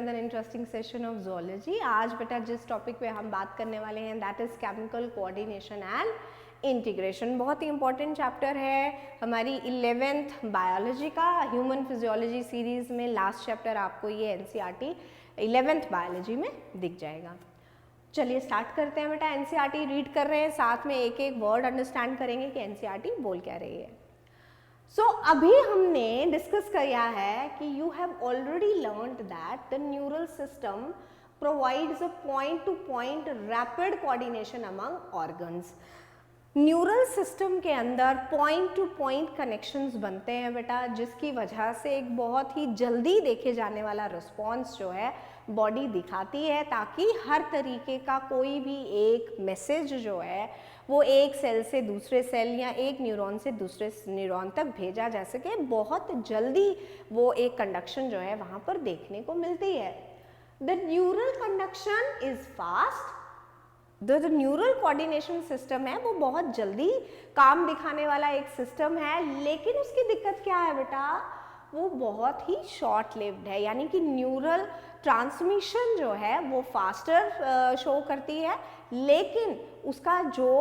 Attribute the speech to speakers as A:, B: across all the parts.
A: another interesting session of zoology. आज बेटा जिस टॉपिक पे हम बात करने वाले हैं that is chemical coordination and integration. बहुत ही important चैप्टर है हमारी 11th बायोलॉजी का. ह्यूमन फिजियोलॉजी सीरीज में लास्ट चैप्टर आपको ये NCERT 11th बायोलॉजी में दिख जाएगा. चलिए स्टार्ट करते हैं बेटा. NCERT रीड कर रहे हैं, साथ में एक एक वर्ड अंडरस्टैंड करेंगे कि NCERT बोल क्या रही है. अभी हमने डिस्कस किया है कि you have already learned that the neural system provides a point two point rapid coordination among organs. Neural system के अंदर पॉइंट टू पॉइंट कनेक्शंस बनते हैं बेटा, जिसकी वजह से एक बहुत ही जल्दी देखे जाने वाला रिस्पॉन्स जो है बॉडी दिखाती है, ताकि हर तरीके का कोई भी एक मैसेज जो है वो एक सेल से दूसरे सेल या एक न्यूरॉन से दूसरे न्यूरॉन तक भेजा जा सके. बहुत जल्दी वो एक कंडक्शन जो है वहाँ पर देखने को मिलती है. The neural conduction is fast. जो न्यूरल कोऑर्डिनेशन सिस्टम है वो बहुत जल्दी काम दिखाने वाला एक सिस्टम है, लेकिन उसकी दिक्कत क्या है बेटा, वो बहुत ही शॉर्ट लिव्ड है. यानी कि न्यूरल ट्रांसमिशन जो है वो फास्टर शो करती है, लेकिन उसका जो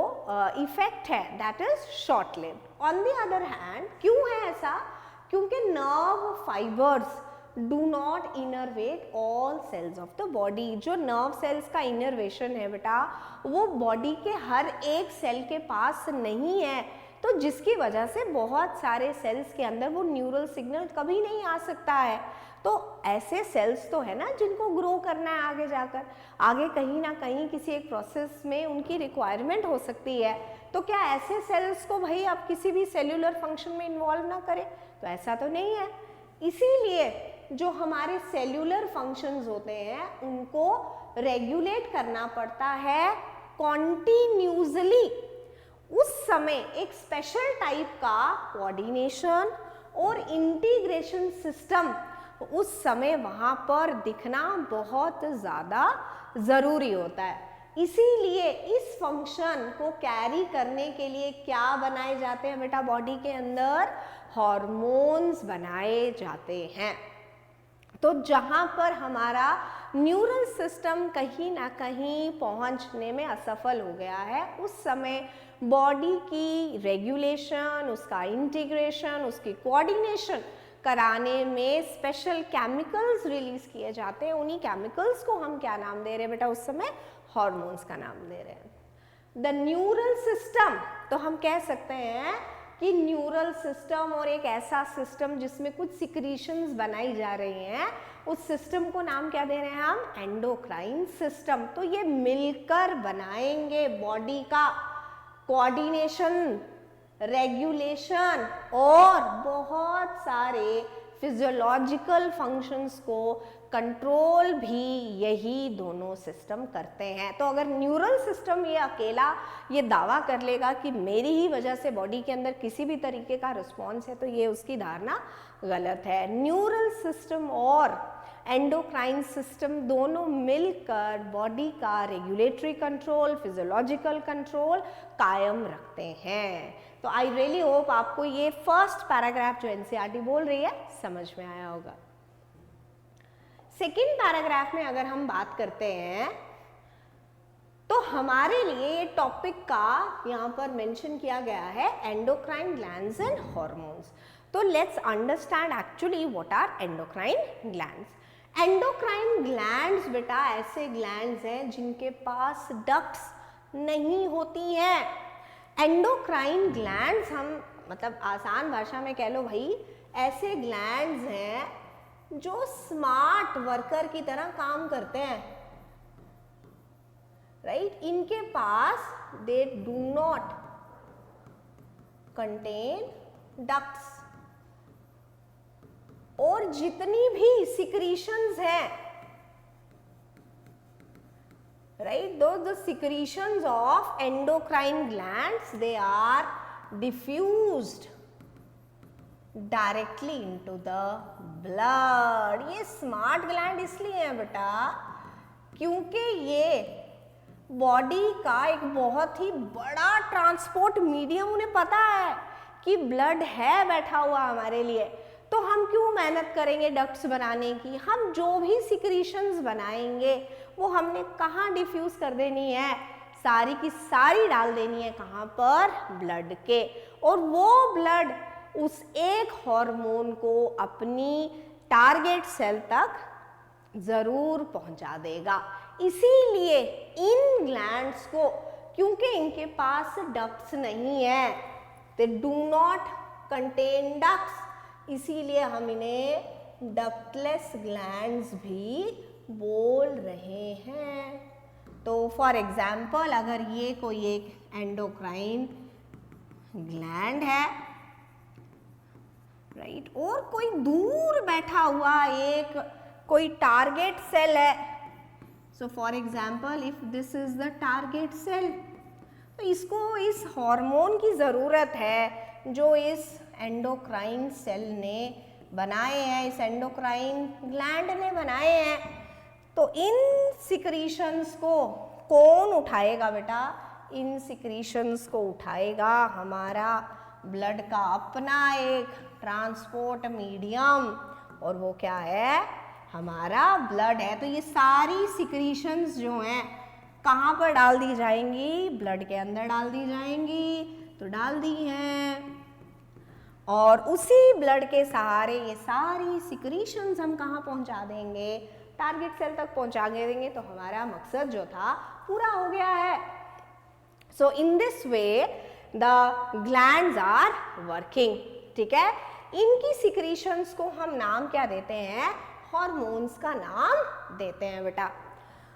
A: इफेक्ट है that is short lived. On the other hand क्यों है ऐसा, क्योंकि nerve fibres do not innervate all cells of the body. जो नर्व सेल्स का इनरवेशन है बेटा वो बॉडी के हर एक सेल के पास नहीं है, तो जिसकी वजह से बहुत सारे सेल्स के अंदर वो न्यूरल सिग्नल कभी नहीं आ सकता है. तो ऐसे सेल्स तो है ना जिनको ग्रो करना है आगे जाकर, आगे कहीं ना कहीं किसी एक प्रोसेस में उनकी रिक्वायरमेंट हो सकती है. तो क्या ऐसे सेल्स को भाई आप किसी भी सेल्यूलर फंक्शन में इन्वॉल्व ना करें? तो ऐसा तो नहीं है. इसीलिए जो हमारे सेल्यूलर फंक्शंस होते हैं उनको रेगुलेट करना पड़ता है कॉन्टिन्यूसली. उस समय एक स्पेशल टाइप का कोऑर्डिनेशन और इंटीग्रेशन सिस्टम उस समय वहां पर दिखना बहुत ज़्यादा ज़रूरी होता है. इसीलिए इस फंक्शन को कैरी करने के लिए क्या बनाए जाते हैं बेटा, बॉडी के अंदर हार्मोन्स बनाए जाते हैं. तो जहां पर हमारा न्यूरल सिस्टम कहीं ना कहीं पहुंचने में असफल हो गया है, उस समय बॉडी की रेगुलेशन, उसका इंटीग्रेशन, उसकी कोऑर्डिनेशन कराने में स्पेशल केमिकल्स रिलीज किए जाते हैं. उन्हीं केमिकल्स को हम क्या नाम दे रहे हैं बेटा उस समय, हार्मोन्स का नाम दे रहे हैं. द न्यूरल सिस्टम, तो हम कह सकते हैं कि न्यूरल सिस्टम और एक ऐसा सिस्टम जिसमें कुछ सिक्रीशंस बनाई जा रही हैं, उस सिस्टम को नाम क्या दे रहे हैं हम, एंडोक्राइन सिस्टम. तो ये मिलकर बनाएंगे बॉडी का कोऑर्डिनेशन, रेगुलेशन और बहुत सारे फिजियोलॉजिकल फंक्शंस को कंट्रोल भी यही दोनों सिस्टम करते हैं. तो अगर न्यूरल सिस्टम ये अकेला ये दावा कर लेगा कि मेरी ही वजह से बॉडी के अंदर किसी भी तरीके का रिस्पॉन्स है, तो ये उसकी धारणा गलत है. न्यूरल सिस्टम और एंडोक्राइन सिस्टम दोनों मिलकर बॉडी का रेगुलेटरी कंट्रोल, फिजियोलॉजिकल कंट्रोल कायम रखते हैं. तो आई रियली होप आपको ये फर्स्ट पैराग्राफ जो NCERT बोल रही है समझ में आया होगा. सेकेंड पैराग्राफ में अगर हम बात करते हैं तो हमारे लिए ये टॉपिक का यहाँ पर मेंशन किया गया है एंडोक्राइन ग्लैंड्स एंड हार्मोन्स. तो let's understand actually what are endocrine glands. Endocrine glands बेटा ऐसे ग्लैंड्स हैं जिनके पास डक्ट्स नहीं होती हैं. एंडोक्राइन ग्लैंड्स हम मतलब आसान भाषा में कह लो भाई, ऐसे ग्लैंड्स हैं जो स्मार्ट वर्कर की तरह काम करते हैं, राइट. इनके पास they do not contain ducts, और जितनी भी सिक्रीशंस हैं, right, the secretions of endocrine glands, they are diffused directly into the blood. ये स्मार्ट ग्लैंड इसलिए है बेटा क्योंकि ये बॉडी का एक बहुत ही बड़ा ट्रांसपोर्ट मीडियम, उन्हें पता है कि ब्लड है बैठा हुआ हमारे लिए, तो हम क्यों मेहनत करेंगे डक्ट्स बनाने की? हम जो भी सिक्रीशंस बनाएंगे वो हमने कहाँ डिफ्यूज कर देनी है? सारी की सारी डाल देनी है कहाँ पर? ब्लड के। और वो ब्लड उस एक हार्मोन को अपनी टारगेट सेल तक जरूर पहुंचा देगा। इसीलिए इन ग्लैंड्स को, क्योंकि इनके पास डक्ट्स नहीं है, दे डू नॉट कंटेन डक्ट्स, इसीलिए हम इन्हें डक्टलेस ग्लैंड्स भी बोल रहे हैं। तो फॉर एग्जाम्पल अगर ये कोई एक एंडोक्राइन ग्लैंड है, राइट, और कोई दूर बैठा हुआ एक कोई टारगेट सेल है, so for example if this is the target cell, तो इसको इस हार्मोन की ज़रूरत है जो इस एंडोक्राइन सेल ने बनाए हैं, इस एंडोक्राइन ग्लैंड ने बनाए हैं। तो इन सिक्रीशंस को कौन उठाएगा बेटा? इन सिक्रीशंस को उठाएगा हमारा ब्लड का अपना एक ट्रांसपोर्ट मीडियम, और वो क्या है? हमारा ब्लड है। तो ये सारी सिक्रीशंस जो हैं कहाँ पर डाल दी जाएंगी? ब्लड के अंदर डाल दी जाएंगी। तो डाल दी हैं, और उसी ब्लड के सहारे ये सारी सिक्रीशंस हम कहाँ पहुँचा देंगे? टारगेट सेल तक पहुँचा देंगे। तो हमारा मकसद जो था पूरा हो गया है। So in this way the glands are working, ठीक है। इनकी सिक्रीशंस को हम नाम क्या देते हैं? हार्मोन्स का नाम देते हैं बेटा।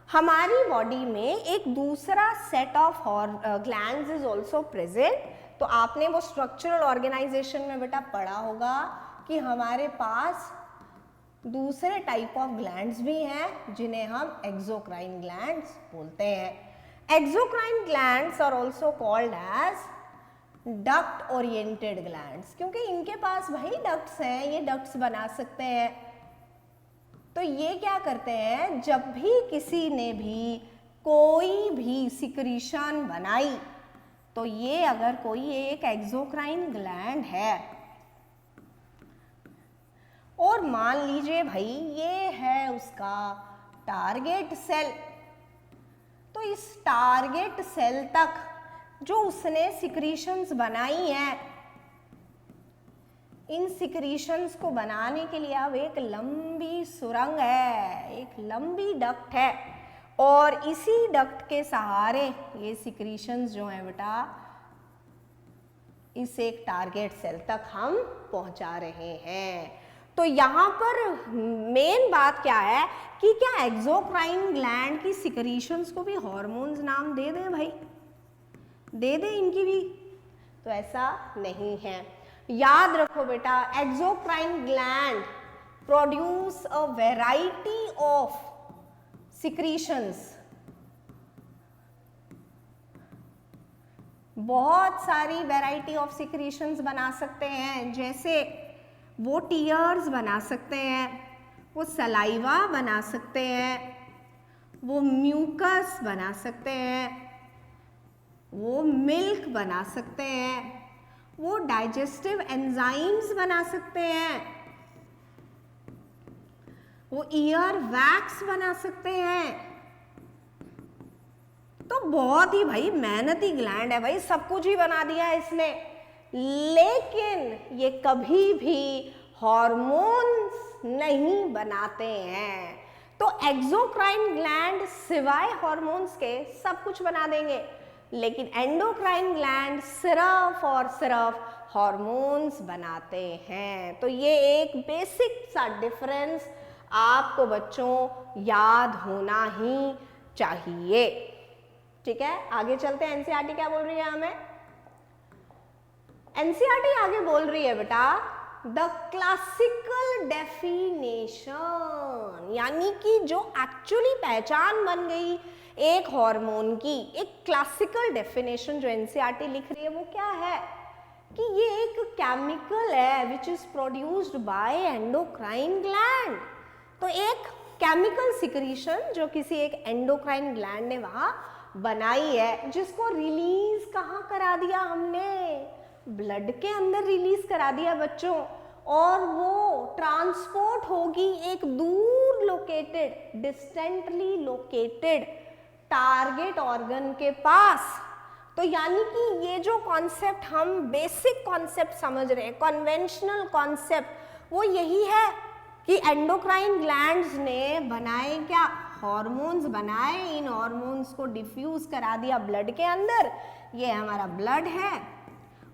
A: हमारी बॉडी में एक दूसरा set of glands is also present. तो आपने वो स्ट्रक्चरल ऑर्गेनाइजेशन में बेटा पढ़ा होगा कि हमारे पास दूसरे टाइप ऑफ ग्लैंड्स भी हैं जिन्हें हम एक्सोक्राइन ग्लैंड्स बोलते हैं। Exocrine glands are also called as duct oriented glands, क्योंकि इनके पास भाई डक्ट्स हैं, ये डक्ट्स बना सकते हैं। तो ये क्या करते हैं? जब भी किसी ने भी कोई भी सिक्रीशन बनाई, तो ये अगर कोई एक एक्सोक्राइन ग्लैंड है और मान लीजिए भाई ये है उसका टारगेट सेल, तो इस टारगेट सेल तक जो उसने सिक्रीशंस बनाई हैं, इन सिक्रीशंस को बनाने के लिए अब एक लंबी सुरंग है, एक लंबी डक्ट है, और इसी डक्ट के सहारे ये सिक्रीशंस जो है बेटा इस एक टारगेट सेल तक हम पहुंचा रहे हैं। तो यहाँ पर मेन बात क्या है कि क्या एक्सोक्राइन ग्लैंड की सिक्रीशंस को भी हार्मोन्स नाम दे दें भाई? दे दें इनकी भी? तो ऐसा नहीं है। याद रखो बेटा, exocrine gland produce a variety of secretions, बहुत सारी वैरायटी ऑफ सिक्रीशंस बना सकते हैं। जैसे वो टीयर्स बना सकते हैं, वो सलाइवा बना सकते हैं, वो म्यूकस बना सकते हैं, वो मिल्क बना सकते हैं, वो डाइजेस्टिव एंजाइम्स बना सकते हैं, वो ईयर वैक्स बना सकते हैं। तो बहुत ही भाई मेहनती ग्लैंड है भाई, सब कुछ ही बना दिया है इसने। लेकिन ये कभी भी हार्मोन्स नहीं बनाते हैं। तो एक्सोक्राइन ग्लैंड सिवाय हार्मोन्स के सब कुछ बना देंगे, लेकिन एंडोक्राइन ग्लैंड सिर्फ और सिर्फ हार्मोन्स बनाते हैं। तो ये एक बेसिक सा डिफरेंस आपको बच्चों याद होना ही चाहिए, ठीक है। आगे चलते हैं। एनसीईआरटी क्या बोल रही है हमें? एनसीईआरटी आगे बोल रही है बेटा द क्लासिकल डेफिनेशन, यानी कि जो एक्चुअली पहचान बन गई एक हार्मोन की, एक क्लासिकल डेफिनेशन जो एनसीईआरटी लिख रही है वो क्या है कि ये एक केमिकल है which is produced by endocrine gland. तो एक केमिकल सिक्रीशन जो किसी एक एंडोक्राइन ग्लैंड ने वहां बनाई है, जिसको रिलीज कहाँ करा दिया हमने? ब्लड के अंदर रिलीज करा दिया बच्चों। और वो ट्रांसपोर्ट होगी एक दूर located, distantly located target organ के पास। तो यानी कि ये जो कॉन्सेप्ट हम बेसिक कॉन्सेप्ट समझ रहे हैं, कन्वेंशनल कॉन्सेप्ट, वो यही है कि एंडोक्राइन ग्लैंड्स ने बनाए क्या, हॉर्मोन्स बनाए, इन हॉर्मोन्स को डिफ्यूज करा दिया ब्लड के अंदर, ये हमारा ब्लड है,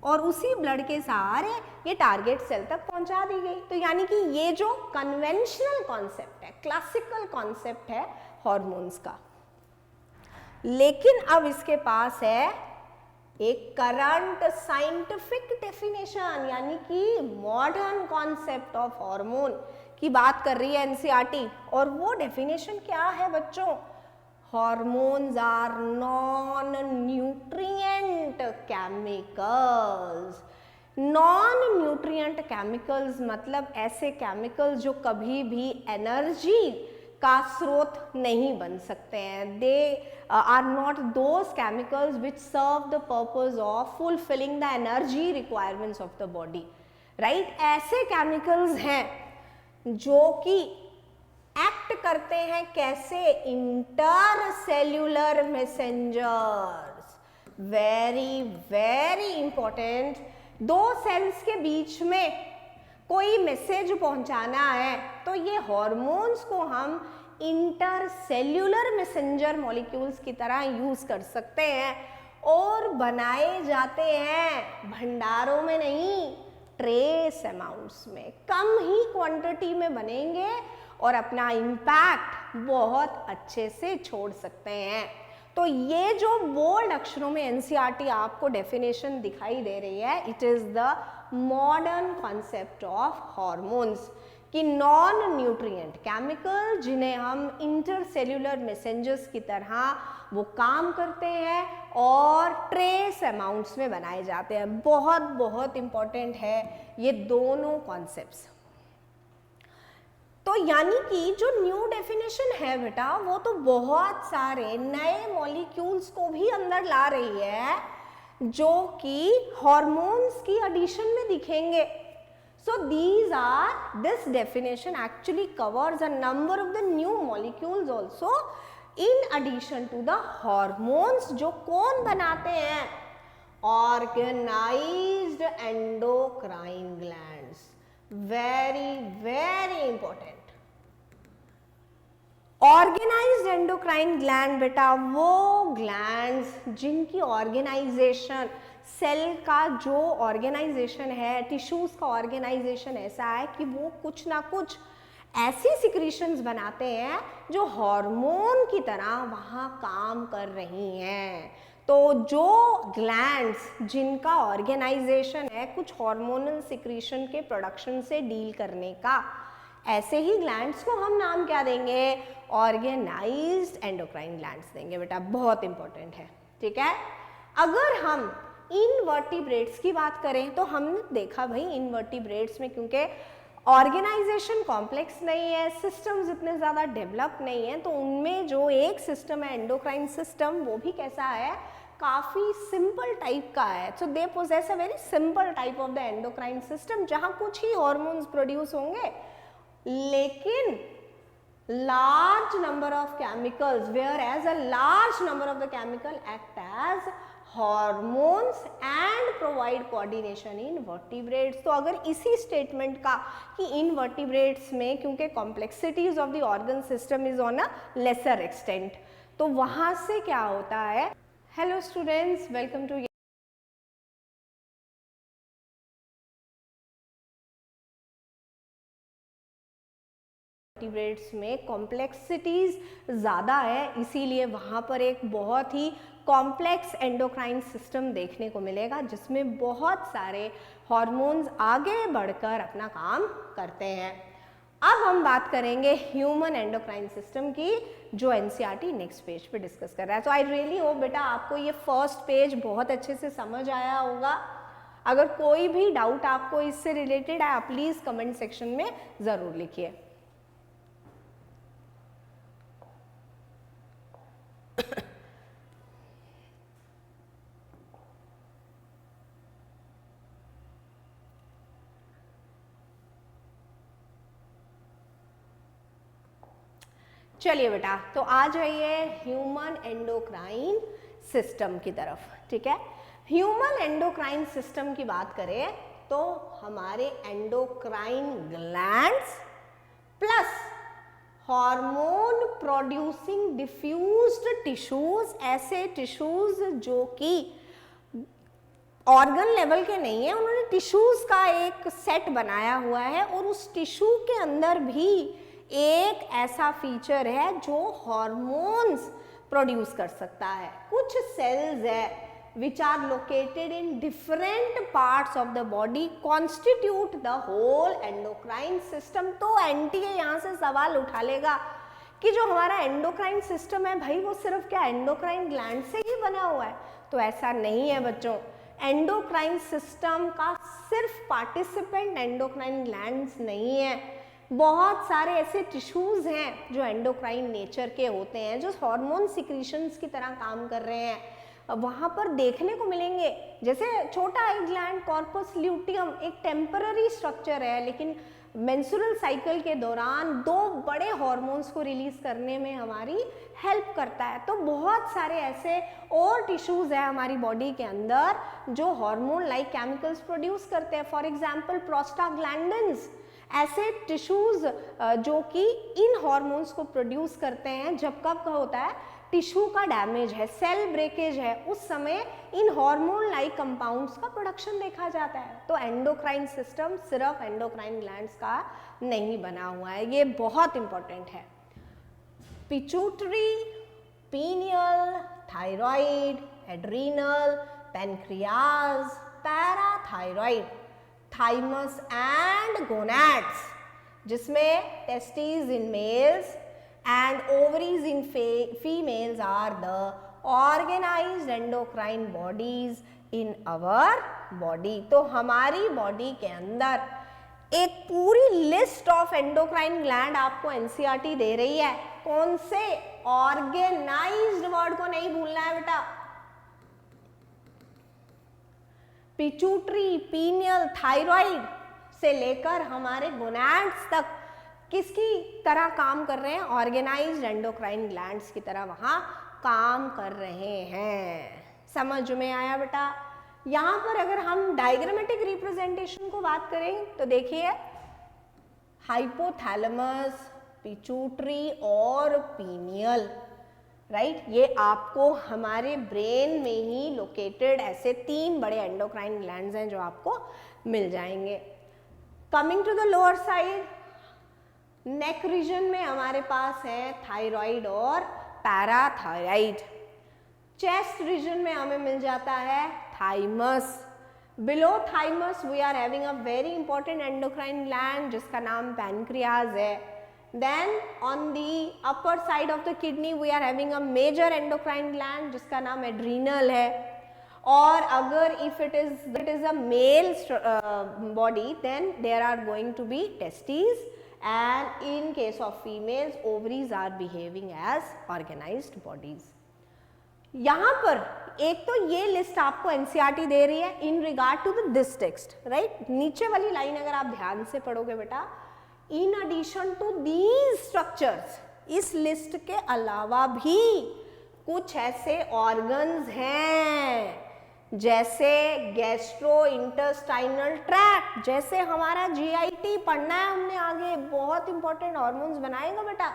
A: और उसी ब्लड के सहारे ये टारगेट सेल तक पहुंचा दी गई। तो यानी कि ये जो कन्वेंशनल कॉन्सेप्ट है, क्लासिकल कॉन्सेप्ट है हॉर्मोन्स का। लेकिन अब इसके पास है एक करंट साइंटिफिक डेफिनेशन, यानी कि मॉडर्न कॉन्सेप्ट ऑफ हार्मोन की बात कर रही है एनसीईआरटी। और वो डेफिनेशन क्या है बच्चों, hormones are non nutrient chemicals. Non nutrient chemicals मतलब ऐसे केमिकल्स जो कभी भी एनर्जी का स्रोत नहीं बन सकते हैं। They are not those chemicals which serve the purpose of fulfilling the energy requirements of the body, right. ऐसे केमिकल्स हैं जो कि एक्ट करते हैं कैसे, intercellular messengers. Very very important. दो सेल्स के बीच में कोई मैसेज पहुंचाना है तो ये हॉर्मोन्स को हम इंटरसेल्यूलर मैसेंजर मॉलिक्यूल्स की तरह यूज कर सकते हैं, और बनाए जाते हैं भंडारों में नहीं, ट्रेस अमाउंट्स में, कम ही क्वांटिटी में बनेंगे और अपना इम्पैक्ट बहुत अच्छे से छोड़ सकते हैं। तो ये जो बोल्ड अक्षरों में एनसीईआरटी आपको डेफिनेशन दिखाई दे रही है, it is the modern concept of hormones, कि नॉन न्यूट्रिएंट केमिकल जिन्हें हम इंटरसेल्यूलर मैसेंजर्स की तरह वो काम करते हैं और ट्रेस अमाउंट्स में बनाए जाते हैं। बहुत बहुत इंपॉर्टेंट है ये दोनों कॉन्सेप्ट्स। तो यानी कि जो न्यू डेफिनेशन है बेटा, वो तो बहुत सारे नए मॉलिक्यूल्स को भी अंदर ला रही है जो कि हॉर्मोन्स की एडिशन में दिखेंगे। So this definition actually covers a number of the new molecules also in addition to the hormones, जो कौन बनाते हैं, organized endocrine glands. Very very important. Organised endocrine gland बेटा वो ग्लैंड्स जिनकी ऑर्गेनाइजेशन, सेल का जो ऑर्गेनाइजेशन है, टिश्यूज का ऑर्गेनाइजेशन ऐसा है कि वो कुछ ना कुछ ऐसी सिक्रीशंस बनाते हैं जो हार्मोन की तरह वहाँ काम कर रही हैं। तो जो ग्लैंड्स जिनका ऑर्गेनाइजेशन है कुछ हार्मोनल सिक्रीशन के प्रोडक्शन से डील करने का, ऐसे ही ग्लैंड्स को हम नाम क्या देंगे, ऑर्गेनाइज्ड एंडोक्राइन ग्लैंड्स देंगे बेटा। बहुत इंपॉर्टेंट है, ठीक है। अगर हम इनवर्टिब्रेट्स की बात करें तो हमने देखा भाई इनवर्टिब्रेट्स में क्योंकि ऑर्गेनाइजेशन कॉम्प्लेक्स नहीं है, सिस्टम्स इतने ज़्यादा डेवलप नहीं है, तो उनमें जो एक सिस्टम है एंडोक्राइन सिस्टम, वो भी कैसा है, काफ़ी सिंपल टाइप का है। So they possess a very simple type of the endocrine system जहाँ कुछ ही हॉर्मोन्स प्रोड्यूस होंगे लेकिन large number of chemicals, whereas a large number of the chemical act as hormones and provide coordination in vertebrates। तो अगर इसी statement का कि इन vertebrates में क्योंकि complexities of the organ system is on a lesser extent, तो वहां से क्या होता है, hello students, welcome to vertebrates में कॉम्प्लेक्सिटीज ज़्यादा है, इसीलिए वहाँ पर एक बहुत ही कॉम्प्लेक्स एंडोक्राइन सिस्टम देखने को मिलेगा जिसमें बहुत सारे हार्मोन्स आगे बढ़कर अपना काम करते हैं। अब हम बात करेंगे ह्यूमन एंडोक्राइन सिस्टम की, जो एनसीईआरटी नेक्स्ट पेज पे डिस्कस कर रहा है। तो आई रियली होप बेटा आपको ये फर्स्ट पेज बहुत अच्छे से समझ आया होगा। अगर कोई भी डाउट आपको इससे रिलेटेड है आप प्लीज़ कमेंट सेक्शन में ज़रूर लिखिए। चलिए बेटा, तो आ जाइए ह्यूमन एंडोक्राइन सिस्टम की तरफ। ठीक है, ह्यूमन एंडोक्राइन सिस्टम की बात करें तो हमारे endocrine glands plus hormone producing diffused tissues, ऐसे टिश्यूज जो कि ऑर्गन लेवल के नहीं है, उन्होंने टिश्यूज का एक सेट बनाया हुआ है और उस टिश्यू के अंदर भी एक ऐसा फीचर है जो हार्मोन्स प्रोड्यूस कर सकता है। कुछ सेल्स है which are located in different parts of the body constitute the whole endocrine system। तो एंटी यहाँ से सवाल उठा लेगा कि जो हमारा एंडोक्राइन सिस्टम है भाई वो सिर्फ क्या एंडोक्राइन ग्लैंड से ही बना हुआ है? तो ऐसा नहीं है बच्चों। एंडोक्राइन सिस्टम का सिर्फ पार्टिसिपेंट एंडोक्राइन ग्लैंड्स नहीं है, बहुत सारे ऐसे टिश्यूज हैं जो एंडोक्राइन नेचर के होते हैं, जो हार्मोन सिक्रीशंस की तरह काम कर रहे हैं, वहाँ पर देखने को मिलेंगे। जैसे छोटा एक ग्लैंड कॉर्पस ल्यूटियम एक टेम्पररी स्ट्रक्चर है, लेकिन मेंस्ट्रुअल साइकिल के दौरान दो बड़े हार्मोन्स को रिलीज करने में हमारी हेल्प करता है। तो बहुत सारे ऐसे और टिश्यूज है हमारी बॉडी के अंदर जो हार्मोन लाइक केमिकल्स प्रोड्यूस करते हैं। फॉर एग्जांपल प्रोस्टाग्लैंडिन्स, ऐसे टिश्यूज जो कि इन हार्मोन्स को प्रोड्यूस करते हैं जब कब होता है टिश्यू का डैमेज है, सेल ब्रेकेज है, उस समय इन हार्मोन लाइक कंपाउंड्स का प्रोडक्शन देखा जाता है। तो एंडोक्राइन सिस्टम सिर्फ एंडोक्राइन ग्लैंड्स का नहीं बना हुआ है, ये बहुत इंपॉर्टेंट है। Pituitary, pineal, thyroid, adrenal, pancreas, parathyroid, thymus and gonads, जिसमें testis in males and ovaries in females are the organized endocrine bodies in our body। तो हमारी बॉडी के अंदर एक पूरी लिस्ट ऑफ एंडोक्राइन ग्लैंड आपको एनसीईआरटी दे रही है। कौन से? ऑर्गेनाइज्ड वर्ड को नहीं भूलना है बेटा। पिट्यूटरी, पीनियल, थायराइड से लेकर हमारे गोनैड्स तक किसकी तरह काम कर रहे हैं? ऑर्गेनाइज्ड एंडोक्राइन ग्लैंड्स की तरह वहां काम कर रहे हैं। समझ में आया बेटा? यहां पर अगर हम डायग्रामेटिक रिप्रेजेंटेशन को बात करें तो देखिए हाइपोथैलेमस, पिट्यूटरी और पीनियल, राइट, ये आपको हमारे ब्रेन में ही लोकेटेड ऐसे तीन बड़े एंडोक्राइन ग्लैंड्स हैं जो आपको मिल जाएंगे। Coming to the lower side, neck region में हमारे पास है थायराइड और पैराथायराइड। चेस्ट रीजन में हमें मिल जाता है thymus. Below thymus we are having a very important endocrine gland जिसका नाम पैनक्रियाज है। Then on the upper side of the kidney we are having a major endocrine gland जिसका नाम एड्रीनल है। और अगर if it is a male body then there are going to be testis, and in case of females ovaries are behaving as organized bodies। यहाँ पर एक तो ये लिस्ट आपको एनसीईआरटी दे रही है in regard to this text, right. नीचे वाली लाइन अगर आप ध्यान से पढ़ोगे बेटा, in addition to these structures, इस लिस्ट के अलावा भी कुछ ऐसे ऑर्गन्स हैं जैसे गैस्ट्रो इंटेस्टाइनल ट्रैक्ट, जैसे हमारा जीआईटी पढ़ना है हमने आगे, बहुत इंपॉर्टेंट हार्मोन्स बनाएगा बेटा।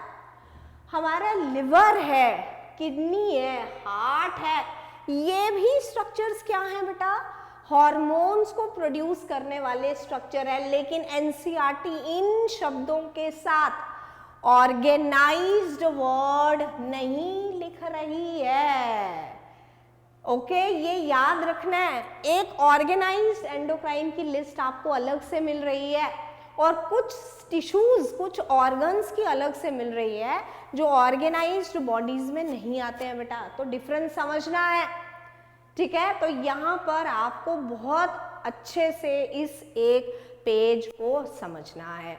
A: हमारा लिवर है, किडनी है, हार्ट है, ये भी स्ट्रक्चर्स क्या हैं बेटा? हार्मोन्स को प्रोड्यूस करने वाले स्ट्रक्चर है। लेकिन एनसीईआरटी इन शब्दों के साथ ऑर्गेनाइज्ड वर्ड नहीं लिख रही है। ओके, ये याद रखना है। एक ऑर्गेनाइज्ड एंडोक्राइन की लिस्ट आपको अलग से मिल रही है और कुछ टिश्यूज, कुछ ऑर्गन्स की अलग से मिल रही है जो ऑर्गेनाइज्ड बॉडीज में नहीं आते हैं बेटा। तो डिफरेंस समझना है, ठीक है। तो यहाँ पर आपको बहुत अच्छे से इस एक पेज को समझना है।